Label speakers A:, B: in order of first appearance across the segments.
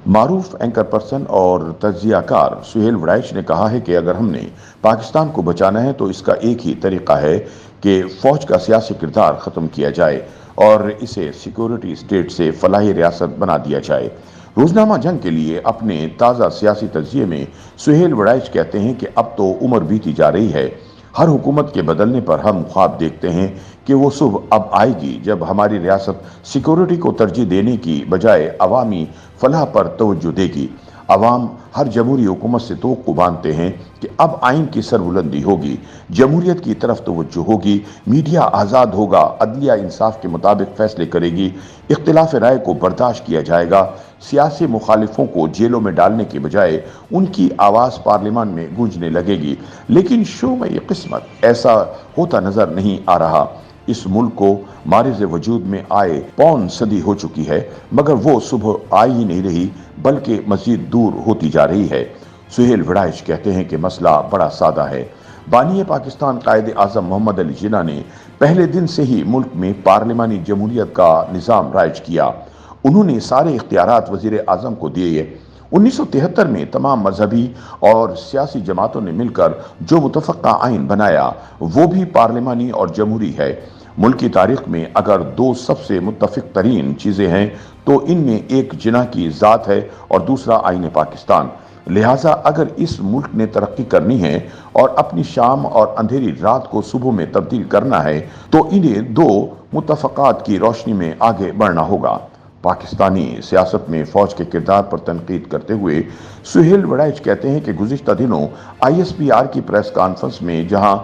A: معروف anchor person اور تجزیہ کار سہیل وڑائچ نے کہا ہے کہ اگر ہم نے پاکستان کو بچانا ہے تو اس کا ایک ہی طریقہ ہے کہ فوج کا سیاسی کردار ختم کیا جائے اور اسے سیکورٹی اسٹیٹ سے فلاحی ریاست بنا دیا جائے۔ روزنامہ جنگ کے لیے اپنے تازہ سیاسی تجزیے میں سہیل وڑائچ کہتے ہیں کہ اب تو عمر بیتی جا رہی ہے۔ ہر حکومت کے بدلنے پر ہم خواب دیکھتے ہیں کہ وہ صبح اب آئے گی جب ہماری ریاست سیکورٹی کو ترجیح دینے کی بجائے عوامی فلاح پر توجہ دے گی۔ عوام ہر جمہوری حکومت سے توقع باندھتے ہیں کہ اب آئین کی سربلندی ہوگی، جمہوریت کی طرف توجہ ہوگی، میڈیا آزاد ہوگا، عدلیہ انصاف کے مطابق فیصلے کرے گی، اختلاف رائے کو برداشت کیا جائے گا، سیاسی مخالفوں کو جیلوں میں ڈالنے کے بجائے ان کی آواز پارلیمان میں گونجنے لگے گی۔ لیکن شوم یہ قسمت ایسا ہوتا نظر نہیں آ رہا۔ اس ملک کو معرض وجود میں آئے پون صدی ہو چکی ہے، مگر وہ صبح آئی ہی نہیں رہی بلکہ مزید دور ہوتی جا رہی ہے۔ سہیل وڑائچ کہتے ہیں کہ مسئلہ بڑا سادہ ہے۔ بانی پاکستان قائد اعظم محمد علی جناح نے پہلے دن سے ہی ملک میں پارلیمانی جمہوریت کا نظام رائج کیا۔ انہوں نے سارے اختیارات وزیر اعظم کو دیے۔ 1973 میں تمام مذہبی اور سیاسی جماعتوں نے مل کر جو متفقہ آئین بنایا وہ بھی پارلیمانی اور جمہوری ہے۔ ملک کی تاریخ میں اگر دو سب سے متفق ترین چیزیں ہیں تو ان میں ایک جناح کی ذات ہے اور دوسرا آئین پاکستان۔ لہٰذا اگر اس ملک نے ترقی کرنی ہے اور اپنی شام اور اندھیری رات کو صبح میں تبدیل کرنا ہے تو انہیں دو متفقات کی روشنی میں آگے بڑھنا ہوگا۔ پاکستانی سیاست میں فوج کے کردار پر تنقید کرتے ہوئے سہیل وڑائچ کہتے ہیں کہ گزشتہ دنوں ISPR کی پریس کانفرنس میں جہاں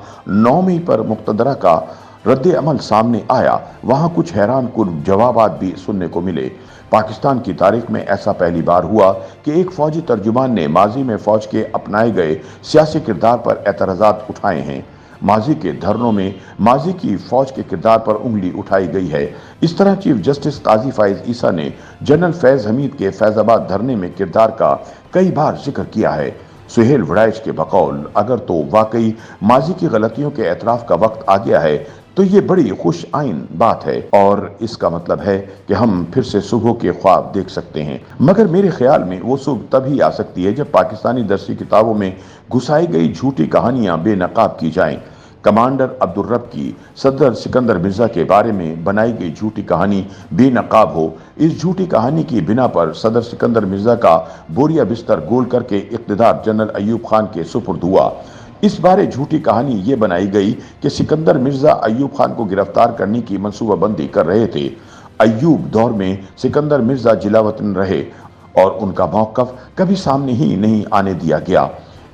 A: 9 مئی پر مقتدرہ کا رد عمل سامنے آیا، وہاں کچھ حیران کن جوابات بھی سننے کو ملے۔ پاکستان کی تاریخ میں ایسا پہلی بار ہوا کہ ایک فوجی ترجمان نے ماضی میں فوج کے اپنائے گئے سیاسی کردار پر اعتراضات اٹھائے ہیں۔ ماضی کے دھرنوں میں ماضی کی فوج کے کردار پر انگلی اٹھائی گئی ہے۔ اس طرح چیف جسٹس قاضی فائز عیسیٰ نے جنرل فیض حمید کے فیض آباد دھرنے میں کردار کا کئی بار ذکر کیا ہے۔ سہیل وڑائچ کے بقول اگر تو واقعی ماضی کی غلطیوں کے اعتراف کا وقت آ گیا ہے تو یہ بڑی خوش آئین بات ہے اور اس کا مطلب ہے کہ ہم پھر سے صبح کے خواب دیکھ سکتے ہیں۔ مگر میرے خیال میں وہ صبح تبھی آ سکتی ہے جب پاکستانی درسی کتابوں میں گھسائی گئی جھوٹی کہانیاں بے نقاب کی جائیں۔ کمانڈر عبدالرب کی صدر سکندر مرزا کے بارے میں بنائی گئی جھوٹی کہانی بے نقاب ہو۔ اس جھوٹی کہانی کی بنا پر صدر سکندر مرزا کا بوریا بستر گول کر کے اقتدار جنرل ایوب خان کے سپرد ہوا۔ اس بارے جھوٹی کہانی یہ بنائی گئی کہ سکندر مرزا ایوب خان کو گرفتار کرنے کی منصوبہ بندی کر رہے تھے۔ ایوب دور میں سکندر مرزا جلا وطن رہے اور ان کا موقف کبھی سامنے ہی نہیں آنے دیا گیا۔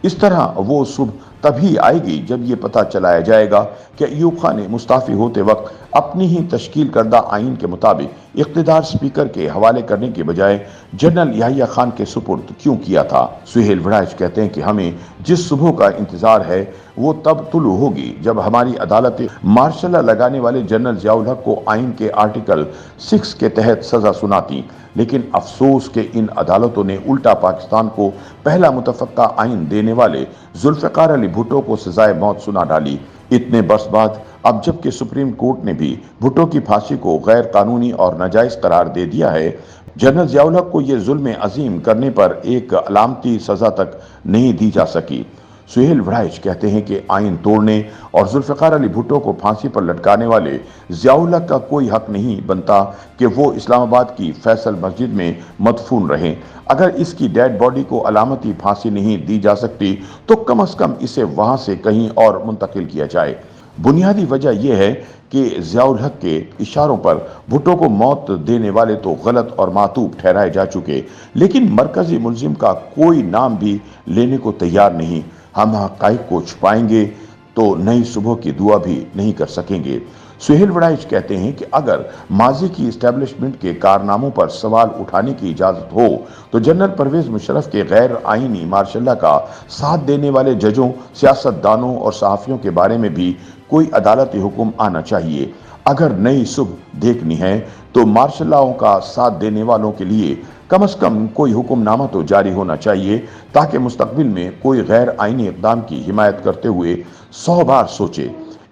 A: اس طرح وہ صبح تبھی آئے گی جب یہ پتہ چلایا جائے گا کہ ایوب خان نے مستعفی ہوتے وقت اپنی ہی تشکیل کردہ آئین کے مطابق اقتدار سپیکر کے حوالے کرنے کے بجائے جنرل یحییٰ خان کے سپرد کیوں کیا تھا۔ سہیل وڑائچ کہتے ہیں کہ ہمیں جس صبح کا انتظار ہے وہ تب طلوع ہوگی جب ہماری عدالتیں مارشل لا لگانے والے جنرل ضیاء الحق کو آئین کے آرٹیکل 6 کے تحت سزا سناتی، لیکن افسوس کہ ان عدالتوں نے الٹا پاکستان کو پہلا متفقہ آئین دینے والے ذوالفقار علی بھٹو کو سزائے موت سنا ڈالی۔ اتنے برس بعد اب جب کہ سپریم کورٹ نے بھی بھٹو کی پھانسی کو غیر قانونی اور ناجائز قرار دے دیا ہے، جنرل ضیاء الحق کو یہ ظلم عظیم کرنے پر ایک علامتی سزا تک نہیں دی جا سکی۔ سہیل وڑائچ کہتے ہیں کہ آئین توڑنے اور ذوالفقار علی بھٹو کو پھانسی پر لٹکانے والے ضیاء الحق کا کوئی حق نہیں بنتا کہ وہ اسلام آباد کی فیصل مسجد میں مدفون رہیں۔ اگر اس کی ڈیڈ باڈی کو علامتی پھانسی نہیں دی جا سکتی تو کم از کم اسے وہاں سے کہیں اور منتقل کیا جائے۔ بنیادی وجہ یہ ہے کہ ضیاء الحق کے اشاروں پر بھٹو کو موت دینے والے تو غلط اور معتوب ٹھہرائے جا چکے، لیکن مرکزی ملزم کا کوئی نام بھی لینے کو تیار نہیں۔ ہم حقائق کو چھپائیں گے تو نئی صبح کی دعا بھی نہیں کر سکیں گے۔ سہیل وڑائچ کہتے ہیں کہ اگر ماضی کی اسٹیبلشمنٹ کے کارناموں پر سوال اٹھانے کی اجازت ہو تو جنرل پرویز مشرف کے غیر آئینی مارشل لا کا ساتھ دینے والے ججوں، سیاست دانوں اور صحافیوں کے بارے میں بھی کوئی عدالتی حکم آنا چاہیے۔ اگر نئی صبح دیکھنی ہے تو مارشل لاؤں کا ساتھ دینے والوں کے لیے کم از کم کوئی حکم نامہ تو جاری ہونا چاہیے تاکہ مستقبل میں کوئی غیر آئینی اقدام کی حمایت کرتے ہوئے 100 بار سوچے۔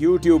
B: YouTube